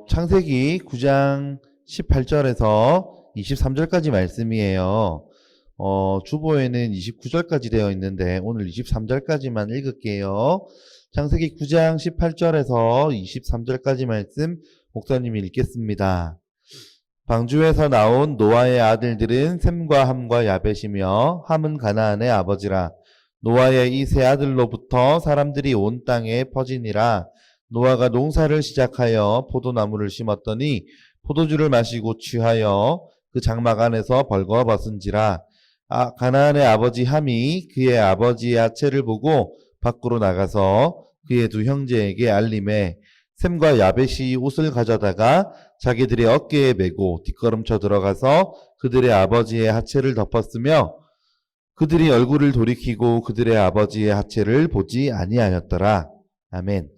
창세기 9장 18절에서 23절까지 말씀이에요. 주보에는 29절까지 되어 있는데 오늘 23절까지만 읽을게요. 창세기 9장 18절에서 23절까지 말씀 목사님이 읽겠습니다. 방주에서 나온 노아의 아들들은 셈과 함과 야벳이며 함은 가나안의 아버지라. 노아의 이 세 아들로부터 사람들이 온 땅에 퍼지니라. 노아가 농사를 시작하여 포도나무를 심었더니 포도주를 마시고 취하여 그 장막 안에서 벌거벗은지라. 가나안의 아버지 함이 그의 아버지의 아체를 보고 밖으로 나가서 그의 두 형제에게 알림해 셈과 야벳이 옷을 가져다가 자기들의 어깨에 메고 뒷걸음쳐 들어가서 그들의 아버지의 하체를 덮었으며 그들이 얼굴을 돌이키고 그들의 아버지의 하체를 보지 아니하였더라. 아멘.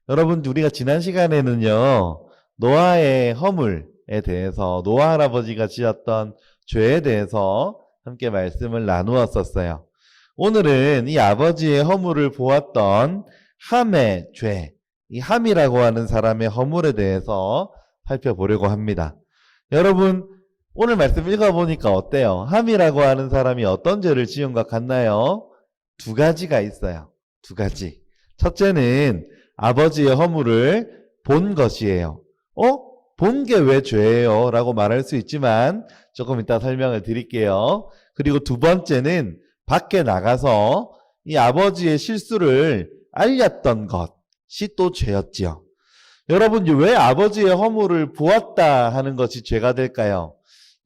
여러분, 우리가 지난 시간에는요, 노아의 허물에 대해서, 노아 할아버지가 지었던 죄에 대해서 함께 말씀을 나누었었어요. 오늘은 이 아버지의 허물을 보았던 함의 죄, 이 함이라고 하는 사람의 허물에 대해서 살펴보려고 합니다. 여러분, 오늘 말씀 읽어보니까 어때요? 함이라고 하는 사람이 어떤 죄를 지은 것 같나요? 두 가지가 있어요. 두 가지. 첫째는 아버지의 허물을 본 것이에요. 본 게 왜 죄예요? 라고 말할 수 있지만 조금 이따 설명을 드릴게요. 그리고 두 번째는 밖에 나가서 이 아버지의 실수를 알렸던 것이 또 죄였지요. 여러분, 왜 아버지의 허물을 보았다 하는 것이 죄가 될까요?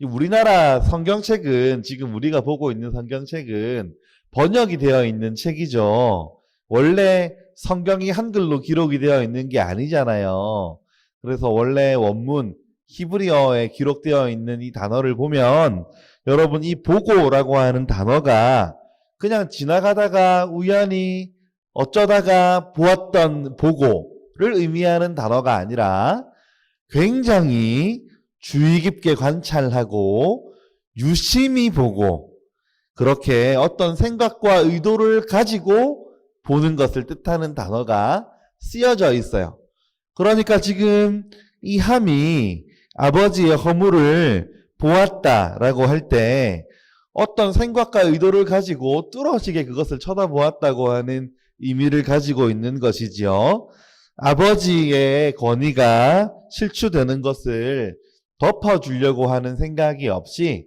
우리나라 성경책은, 지금 우리가 보고 있는 성경책은 번역이 되어 있는 책이죠. 원래 성경이 한글로 기록이 되어 있는 게 아니잖아요. 그래서 원래 원문 히브리어에 기록되어 있는 이 단어를 보면 여러분, 이 보고라고 하는 단어가 그냥 지나가다가 우연히 어쩌다가 보았던 보고를 의미하는 단어가 아니라 굉장히 주의 깊게 관찰하고 유심히 보고 그렇게 어떤 생각과 의도를 가지고 보는 것을 뜻하는 단어가 쓰여져 있어요. 그러니까 지금 이 함이 아버지의 허물을 보았다라고 할 때 어떤 생각과 의도를 가지고 뚫어지게 그것을 쳐다보았다고 하는 의미를 가지고 있는 것이지요. 아버지의 권위가 실추되는 것을 덮어주려고 하는 생각이 없이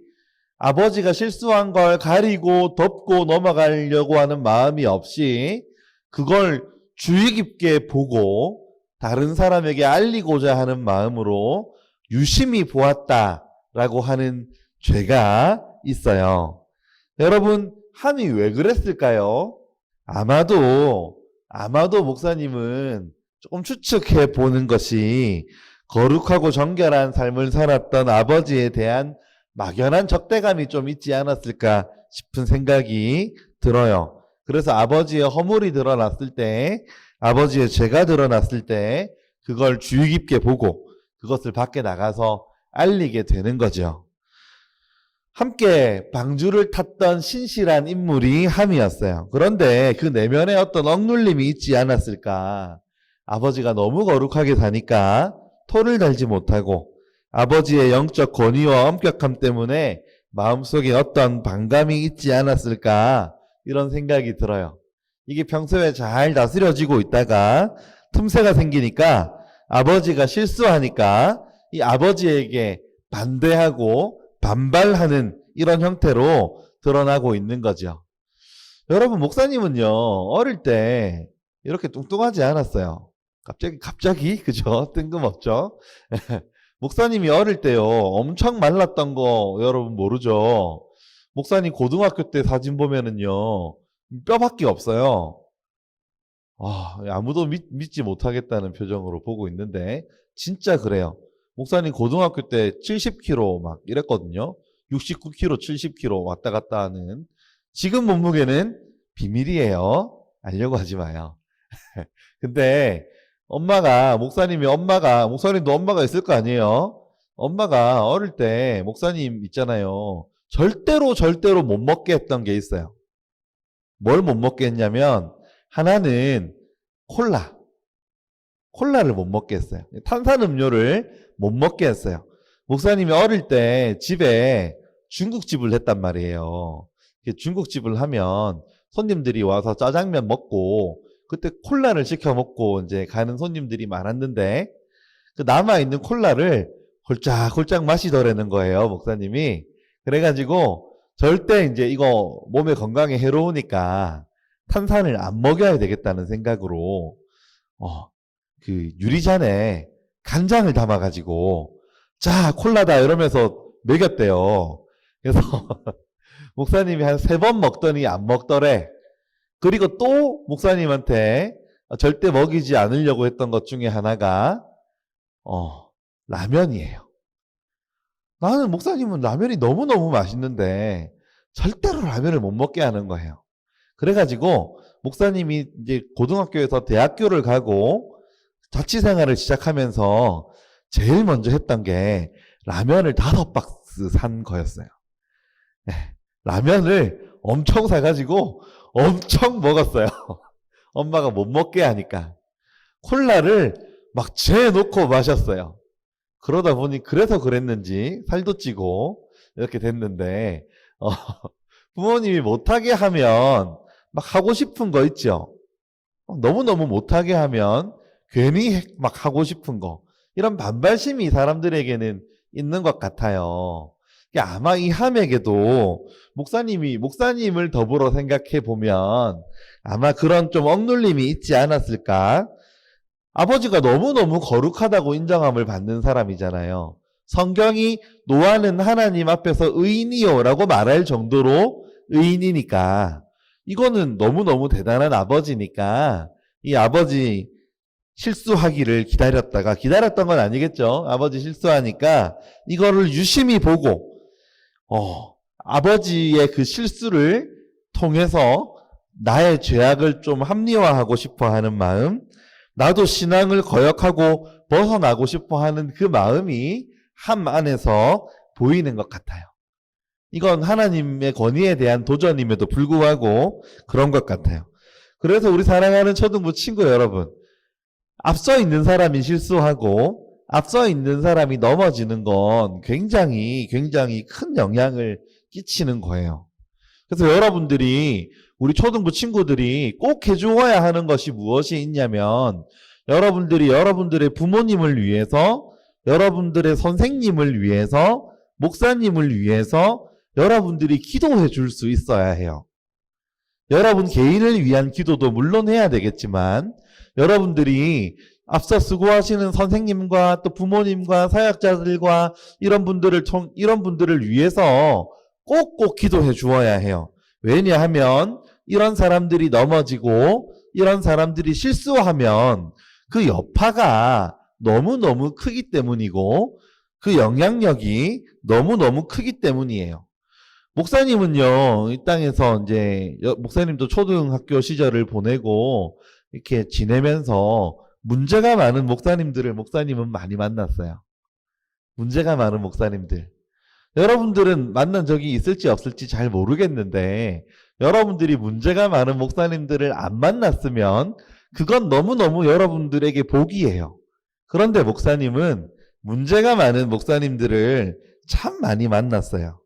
아버지가 실수한 걸 가리고 덮고 넘어가려고 하는 마음이 없이 그걸 주의 깊게 보고 다른 사람에게 알리고자 하는 마음으로 유심히 보았다라고 하는 죄가 있어요. 여러분, 함이 왜 그랬을까요? 아마도 목사님은 조금 추측해 보는 것이 거룩하고 정결한 삶을 살았던 아버지에 대한 막연한 적대감이 좀 있지 않았을까 싶은 생각이 들어요. 그래서 아버지의 허물이 드러났을 때, 아버지의 죄가 드러났을 때 그걸 주의 깊게 보고 그것을 밖에 나가서 알리게 되는 거죠. 함께 방주를 탔던 신실한 인물이 함이었어요. 그런데 그 내면에 어떤 억눌림이 있지 않았을까? 아버지가 너무 거룩하게 사니까 토를 달지 못하고 아버지의 영적 권위와 엄격함 때문에 마음속에 어떤 반감이 있지 않았을까? 이런 생각이 들어요. 이게 평소에 잘 다스려지고 있다가 틈새가 생기니까 아버지가 실수하니까 이 아버지에게 반대하고 반발하는 이런 형태로 드러나고 있는 거죠. 여러분, 목사님은요, 어릴 때 이렇게 뚱뚱하지 않았어요. 갑자기 그죠? 뜬금없죠? 목사님이 어릴 때요, 엄청 말랐던 거 여러분 모르죠? 목사님 고등학교 때 사진 보면은요, 뼈밖에 없어요. 아무도 믿지 못하겠다는 표정으로 보고 있는데 진짜 그래요. 목사님 고등학교 때 70kg 막 이랬거든요. 69kg, 70kg 왔다 갔다 하는. 지금 몸무게는 비밀이에요. 알려고 하지 마요. 근데 목사님도 엄마가 있을 거 아니에요. 엄마가 어릴 때 목사님 있잖아요. 절대로 못 먹게 했던 게 있어요. 뭘 못 먹게 했냐면 하나는 콜라. 콜라를 못 먹게 했어요. 탄산음료를 못 먹게 했어요. 목사님이 어릴 때 집에 중국집을 했단 말이에요. 중국집을 하면 손님들이 와서 짜장면 먹고 그때 콜라를 시켜 먹고 이제 가는 손님들이 많았는데 그 남아있는 콜라를 홀짝홀짝 마시더라는 거예요, 목사님이. 그래가지고 절대 이제 이거 몸에 건강에 해로우니까 탄산을 안 먹여야 되겠다는 생각으로 그 유리잔에 간장을 담아가지고 자 콜라다 이러면서 먹였대요. 그래서 목사님이 한 3번 먹더니 안 먹더래. 그리고 또 목사님한테 절대 먹이지 않으려고 했던 것 중에 하나가 라면이에요. 나는 목사님은 라면이 너무너무 맛있는데 절대로 라면을 못 먹게 하는 거예요. 그래가지고 목사님이 이제 고등학교에서 대학교를 가고 자취생활을 시작하면서 제일 먼저 했던 게 라면을 5박스 산 거였어요. 네, 라면을 엄청 사가지고 엄청 먹었어요. 엄마가 못 먹게 하니까. 콜라를 막 재놓고 마셨어요. 그러다 보니 그래서 그랬는지 살도 찌고 이렇게 됐는데 부모님이 못하게 하면 막 하고 싶은 거 있죠. 너무너무 못하게 하면 괜히 막 하고 싶은 거 이런 반발심이 사람들에게는 있는 것 같아요. 아마 이 함에게도 목사님을 더불어 생각해 보면 아마 그런 좀 억눌림이 있지 않았을까? 아버지가 너무너무 거룩하다고 인정함을 받는 사람이잖아요. 성경이 노아는 하나님 앞에서 의인이요 라고 말할 정도로 의인이니까 이거는 너무너무 대단한 아버지니까 이 아버지 실수하기를 기다렸던 건 아니겠죠. 아버지 실수하니까 이거를 유심히 보고 아버지의 그 실수를 통해서 나의 죄악을 좀 합리화하고 싶어 하는 마음, 나도 신앙을 거역하고 벗어나고 싶어 하는 그 마음이 함 안에서 보이는 것 같아요. 이건 하나님의 권위에 대한 도전임에도 불구하고 그런 것 같아요. 그래서 우리 사랑하는 초등부 친구 여러분, 앞서 있는 사람이 실수하고 앞서 있는 사람이 넘어지는 건 굉장히 큰 영향을 끼치는 거예요. 그래서 여러분들이 우리 초등부 친구들이 꼭 해주어야 하는 것이 무엇이 있냐면 여러분들이 여러분들의 부모님을 위해서 여러분들의 선생님을 위해서 목사님을 위해서 여러분들이 기도해 줄 수 있어야 해요. 여러분 개인을 위한 기도도 물론 해야 되겠지만 여러분들이 앞서 수고하시는 선생님과 또 부모님과 사역자들과 이런 분들을 위해서 꼭꼭 기도해 주어야 해요. 왜냐하면 이런 사람들이 넘어지고 이런 사람들이 실수하면 그 여파가 너무너무 크기 때문이고 그 영향력이 너무너무 크기 때문이에요. 목사님은요, 이 땅에서 이제 목사님도 초등학교 시절을 보내고 이렇게 지내면서 문제가 많은 목사님은 많이 만났어요. 문제가 많은 목사님들. 여러분들은 만난 적이 있을지 없을지 잘 모르겠는데 여러분들이 문제가 많은 목사님들을 안 만났으면 그건 너무너무 여러분들에게 복이에요. 그런데 목사님은 문제가 많은 목사님들을 참 많이 만났어요.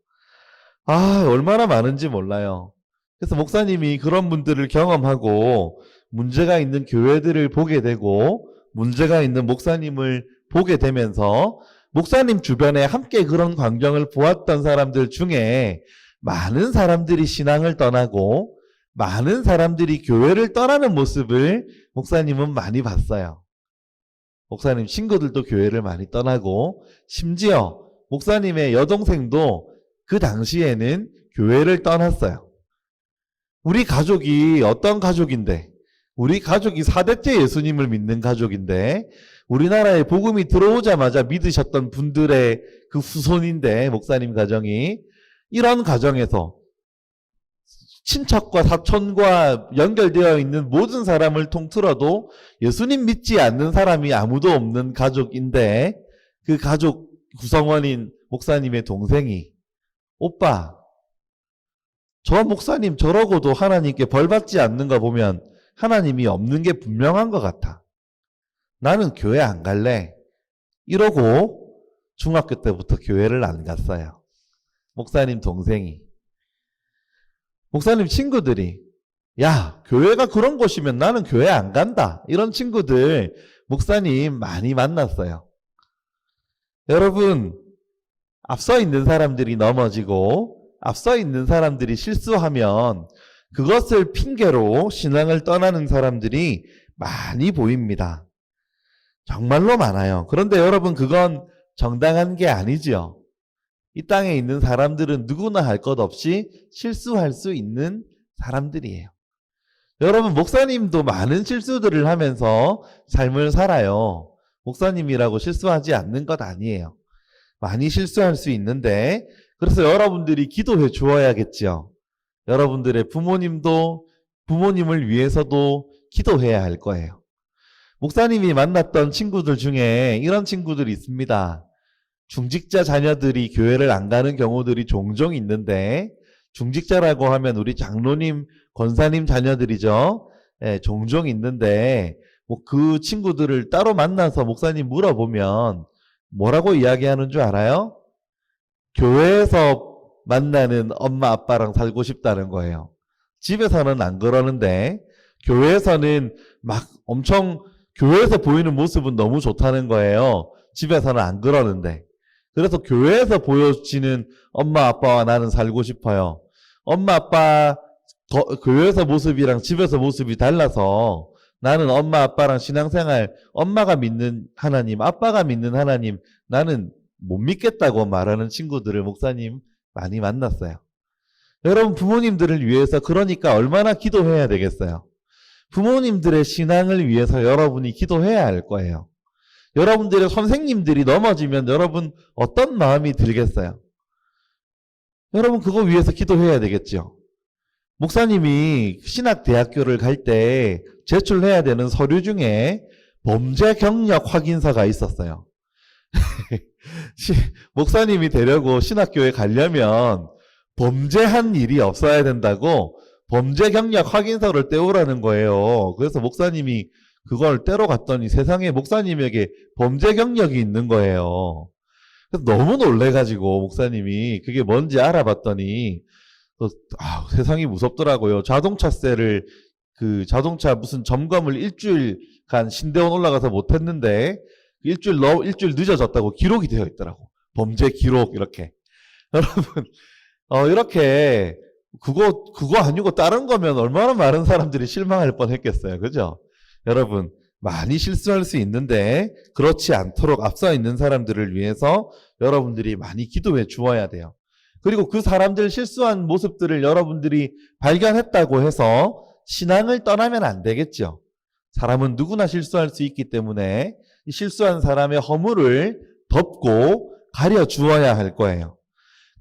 얼마나 많은지 몰라요. 그래서 목사님이 그런 분들을 경험하고 문제가 있는 교회들을 보게 되고 문제가 있는 목사님을 보게 되면서 목사님 주변에 함께 그런 광경을 보았던 사람들 중에 많은 사람들이 신앙을 떠나고 많은 사람들이 교회를 떠나는 모습을 목사님은 많이 봤어요. 목사님 친구들도 교회를 많이 떠나고 심지어 목사님의 여동생도 그 당시에는 교회를 떠났어요. 우리 가족이 어떤 가족인데 우리 가족이 4대째 예수님을 믿는 가족인데 우리나라에 복음이 들어오자마자 믿으셨던 분들의 그 후손인데 목사님 가정이 이런 가정에서 친척과 사촌과 연결되어 있는 모든 사람을 통틀어도 예수님 믿지 않는 사람이 아무도 없는 가족인데 그 가족 구성원인 목사님의 동생이 오빠 저 목사님 저러고도 하나님께 벌 받지 않는 거 보면 하나님이 없는 게 분명한 것 같아. 나는 교회 안 갈래. 이러고 중학교 때부터 교회를 안 갔어요. 목사님 동생이. 목사님 친구들이 야, 교회가 그런 곳이면 나는 교회 안 간다. 이런 친구들 목사님 많이 만났어요. 여러분, 앞서 있는 사람들이 넘어지고 앞서 있는 사람들이 실수하면 그것을 핑계로 신앙을 떠나는 사람들이 많이 보입니다. 정말로 많아요. 그런데 여러분, 그건 정당한 게 아니죠. 이 땅에 있는 사람들은 누구나 할 것 없이 실수할 수 있는 사람들이에요. 여러분, 목사님도 많은 실수들을 하면서 삶을 살아요. 목사님이라고 실수하지 않는 것 아니에요. 많이 실수할 수 있는데, 그래서 여러분들이 기도해 주어야겠죠. 여러분들의 부모님을 위해서도 기도해야 할 거예요. 목사님이 만났던 친구들 중에 이런 친구들이 있습니다. 중직자 자녀들이 교회를 안 가는 경우들이 종종 있는데, 중직자라고 하면 우리 장로님, 권사님 자녀들이죠. 예, 종종 있는데, 그 친구들을 따로 만나서 목사님 물어보면 뭐라고 이야기하는 줄 알아요? 교회에서 만나는 엄마 아빠랑 살고 싶다는 거예요. 집에서는 안 그러는데 교회에서는 막 엄청 교회에서 보이는 모습은 너무 좋다는 거예요. 집에서는 안 그러는데. 그래서 교회에서 보여지는 엄마 아빠와 나는 살고 싶어요. 엄마 아빠 교회에서 모습이랑 집에서 모습이 달라서 나는 엄마 아빠랑 신앙생활, 엄마가 믿는 하나님, 아빠가 믿는 하나님, 나는 못 믿겠다고 말하는 친구들을 목사님 많이 만났어요. 여러분, 부모님들을 위해서 그러니까 얼마나 기도해야 되겠어요. 부모님들의 신앙을 위해서 여러분이 기도해야 할 거예요. 여러분들의 선생님들이 넘어지면 여러분 어떤 마음이 들겠어요? 여러분, 그거 위해서 기도해야 되겠죠. 목사님이 신학대학교를 갈 때 제출해야 되는 서류 중에 범죄 경력 확인서가 있었어요. 목사님이 되려고 신학교에 가려면 범죄한 일이 없어야 된다고 범죄 경력 확인서를 떼오라는 거예요. 그래서 목사님이 그걸 떼러 갔더니 세상에 목사님에게 범죄 경력이 있는 거예요. 그래서 너무 놀래가지고 목사님이 그게 뭔지 알아봤더니 세상이 무섭더라고요. 자동차세를 자동차 무슨 점검을 일주일간 신대원 올라가서 못했는데 일주일 늦어졌다고 기록이 되어 있더라고. 범죄 기록 이렇게. 여러분, 이렇게 그거 아니고 다른 거면 얼마나 많은 사람들이 실망할 뻔했겠어요. 그죠? 여러분, 많이 실수할 수 있는데 그렇지 않도록 앞서 있는 사람들을 위해서 여러분들이 많이 기도해 주어야 돼요. 그리고 그 사람들 실수한 모습들을 여러분들이 발견했다고 해서 신앙을 떠나면 안 되겠죠. 사람은 누구나 실수할 수 있기 때문에 이 실수한 사람의 허물을 덮고 가려 주어야 할 거예요.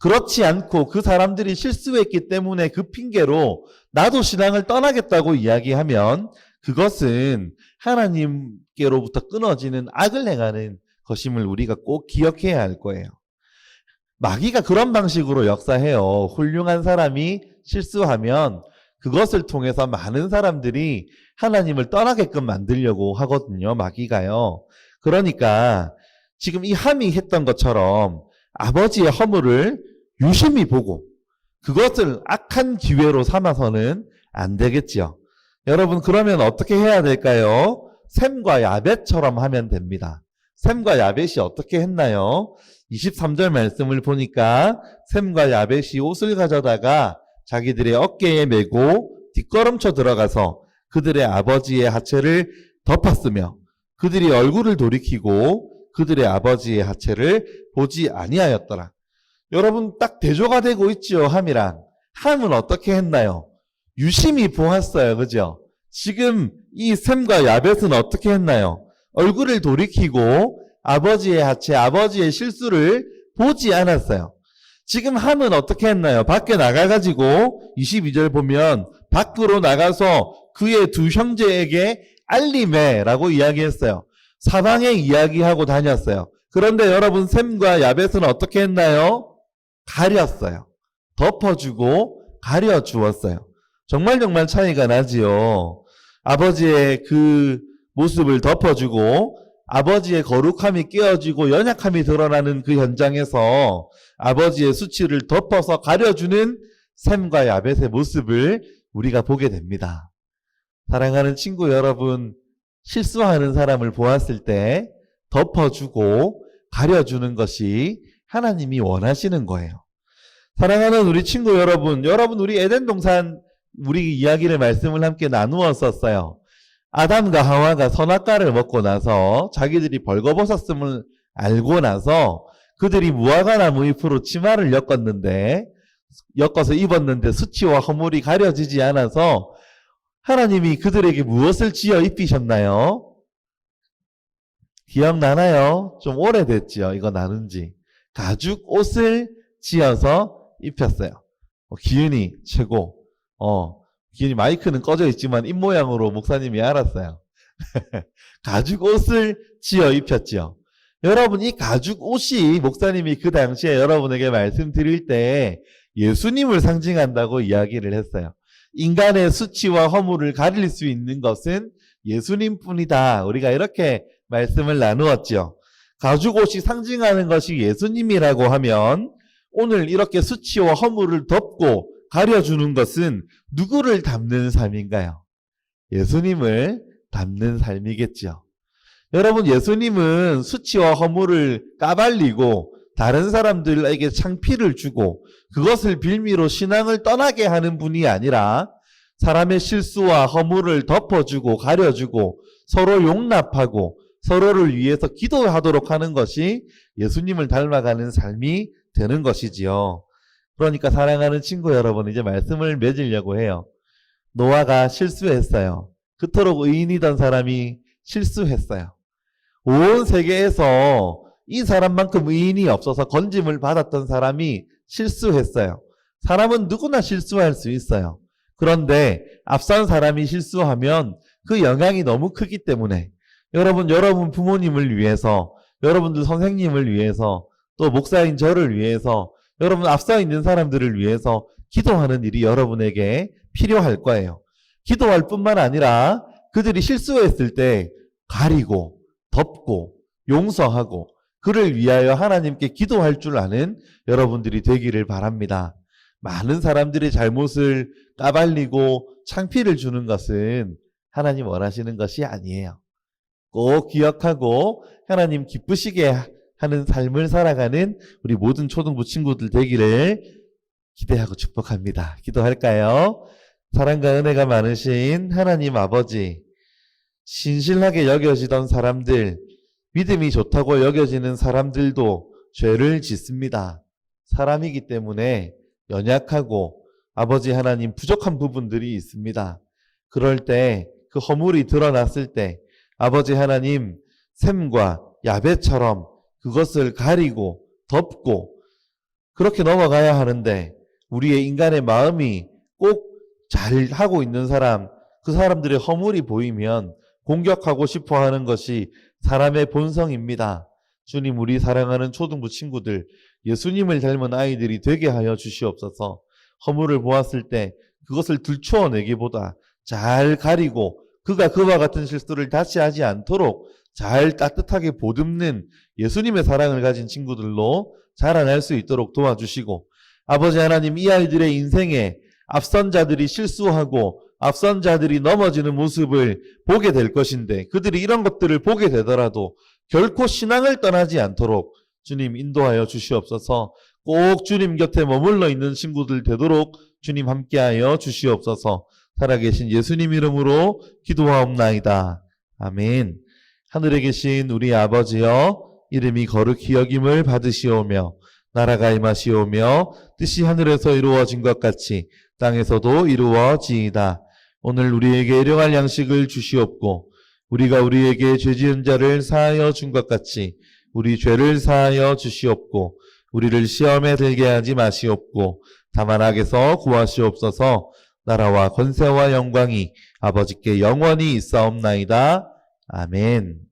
그렇지 않고 그 사람들이 실수했기 때문에 그 핑계로 나도 신앙을 떠나겠다고 이야기하면 그것은 하나님께로부터 끊어지는 악을 행하는 것임을 우리가 꼭 기억해야 할 거예요. 마귀가 그런 방식으로 역사해요. 훌륭한 사람이 실수하면 그것을 통해서 많은 사람들이 하나님을 떠나게끔 만들려고 하거든요. 마귀가요. 그러니까 지금 이 함이 했던 것처럼 아버지의 허물을 유심히 보고 그것을 악한 기회로 삼아서는 안 되겠죠. 여러분, 그러면 어떻게 해야 될까요? 셈과 야벳처럼 하면 됩니다. 셈과 야벳이 어떻게 했나요? 23절 말씀을 보니까 셈과 야벳이 옷을 가져다가 자기들의 어깨에 메고 뒷걸음쳐 들어가서 그들의 아버지의 하체를 덮었으며 그들이 얼굴을 돌이키고 그들의 아버지의 하체를 보지 아니하였더라. 여러분, 딱 대조가 되고 있죠. 함이랑. 함은 어떻게 했나요? 유심히 보았어요. 그죠? 지금 이 셈과 야벳은 어떻게 했나요? 얼굴을 돌이키고 아버지의 하체, 아버지의 실수를 보지 않았어요. 지금 함은 어떻게 했나요? 밖에 나가가지고 22절 보면 밖으로 나가서 그의 두 형제에게 알림해라고 이야기했어요. 사방에 이야기하고 다녔어요. 그런데 여러분, 셈과 야벳은 어떻게 했나요? 가렸어요. 덮어주고 가려주었어요. 정말 차이가 나지요. 아버지의 그 모습을 덮어주고 아버지의 거룩함이 깨어지고 연약함이 드러나는 그 현장에서 아버지의 수치를 덮어서 가려주는 셈과 야벳의 모습을 우리가 보게 됩니다. 사랑하는 친구 여러분, 실수하는 사람을 보았을 때 덮어주고 가려주는 것이 하나님이 원하시는 거예요. 사랑하는 우리 친구 여러분, 우리 에덴 동산 우리 이야기를 말씀을 함께 나누었었어요. 아담과 하와가 선악과를 먹고 나서 자기들이 벌거벗었음을 알고 나서 그들이 무화과나무 잎으로 치마를 엮어서 입었는데 수치와 허물이 가려지지 않아서 하나님이 그들에게 무엇을 지어 입히셨나요? 기억나나요? 좀 오래됐지요. 이거 나눈 지. 가죽 옷을 지어서 입혔어요. 기은이 최고. 기은이 마이크는 꺼져 있지만 입모양으로 목사님이 알았어요. 가죽 옷을 지어 입혔지요. 여러분, 이 가죽 옷이 목사님이 그 당시에 여러분에게 말씀드릴 때 예수님을 상징한다고 이야기를 했어요. 인간의 수치와 허물을 가릴 수 있는 것은 예수님뿐이다. 우리가 이렇게 말씀을 나누었죠. 가죽 옷이 상징하는 것이 예수님이라고 하면 오늘 이렇게 수치와 허물을 덮고 가려주는 것은 누구를 담는 삶인가요? 예수님을 담는 삶이겠죠. 여러분, 예수님은 수치와 허물을 까발리고 다른 사람들에게 창피를 주고 그것을 빌미로 신앙을 떠나게 하는 분이 아니라 사람의 실수와 허물을 덮어주고 가려주고 서로 용납하고 서로를 위해서 기도하도록 하는 것이 예수님을 닮아가는 삶이 되는 것이지요. 그러니까 사랑하는 친구 여러분, 이제 말씀을 맺으려고 해요. 노아가 실수했어요. 그토록 의인이던 사람이 실수했어요. 온 세계에서 이 사람만큼 의인이 없어서 건짐을 받았던 사람이 실수했어요. 사람은 누구나 실수할 수 있어요. 그런데 앞선 사람이 실수하면 그 영향이 너무 크기 때문에 여러분 부모님을 위해서, 여러분들 선생님을 위해서, 또 목사인 저를 위해서, 여러분 앞서 있는 사람들을 위해서 기도하는 일이 여러분에게 필요할 거예요. 기도할 뿐만 아니라 그들이 실수했을 때 가리고 덮고 용서하고 그를 위하여 하나님께 기도할 줄 아는 여러분들이 되기를 바랍니다. 많은 사람들의 잘못을 까발리고 창피를 주는 것은 하나님 원하시는 것이 아니에요. 꼭 기억하고 하나님 기쁘시게 하는 삶을 살아가는 우리 모든 초등부 친구들 되기를 기대하고 축복합니다. 기도할까요? 사랑과 은혜가 많으신 하나님 아버지, 신실하게 여겨지던 사람들, 믿음이 좋다고 여겨지는 사람들도 죄를 짓습니다. 사람이기 때문에 연약하고 아버지 하나님 부족한 부분들이 있습니다. 그럴 때 그 허물이 드러났을 때 아버지 하나님 셈과 야벳처럼 그것을 가리고 덮고 그렇게 넘어가야 하는데 우리의 인간의 마음이 꼭 잘하고 있는 사람, 그 사람들의 허물이 보이면 공격하고 싶어 하는 것이 사람의 본성입니다. 주님, 우리 사랑하는 초등부 친구들, 예수님을 닮은 아이들이 되게 하여 주시옵소서. 허물을 보았을 때 그것을 들추어내기보다 잘 가리고 그가 그와 같은 실수를 다시 하지 않도록 잘 따뜻하게 보듬는 예수님의 사랑을 가진 친구들로 자라날 수 있도록 도와주시고, 아버지 하나님, 이 아이들의 인생에 앞선 자들이 실수하고 앞선 자들이 넘어지는 모습을 보게 될 것인데 그들이 이런 것들을 보게 되더라도 결코 신앙을 떠나지 않도록 주님 인도하여 주시옵소서. 꼭 주님 곁에 머물러 있는 친구들 되도록 주님 함께하여 주시옵소서. 살아계신 예수님 이름으로 기도하옵나이다. 아멘. 하늘에 계신 우리 아버지여, 이름이 거룩히 여김을 받으시오며 나라가 임하시오며 뜻이 하늘에서 이루어진 것 같이 땅에서도 이루어지이다. 오늘 우리에게 일용할 양식을 주시옵고 우리가 우리에게 죄 지은 자를 사하여 준 것 같이 우리 죄를 사하여 주시옵고 우리를 시험에 들게 하지 마시옵고 다만 악에서 구하시옵소서. 나라와 권세와 영광이 아버지께 영원히 있사옵나이다. 아멘.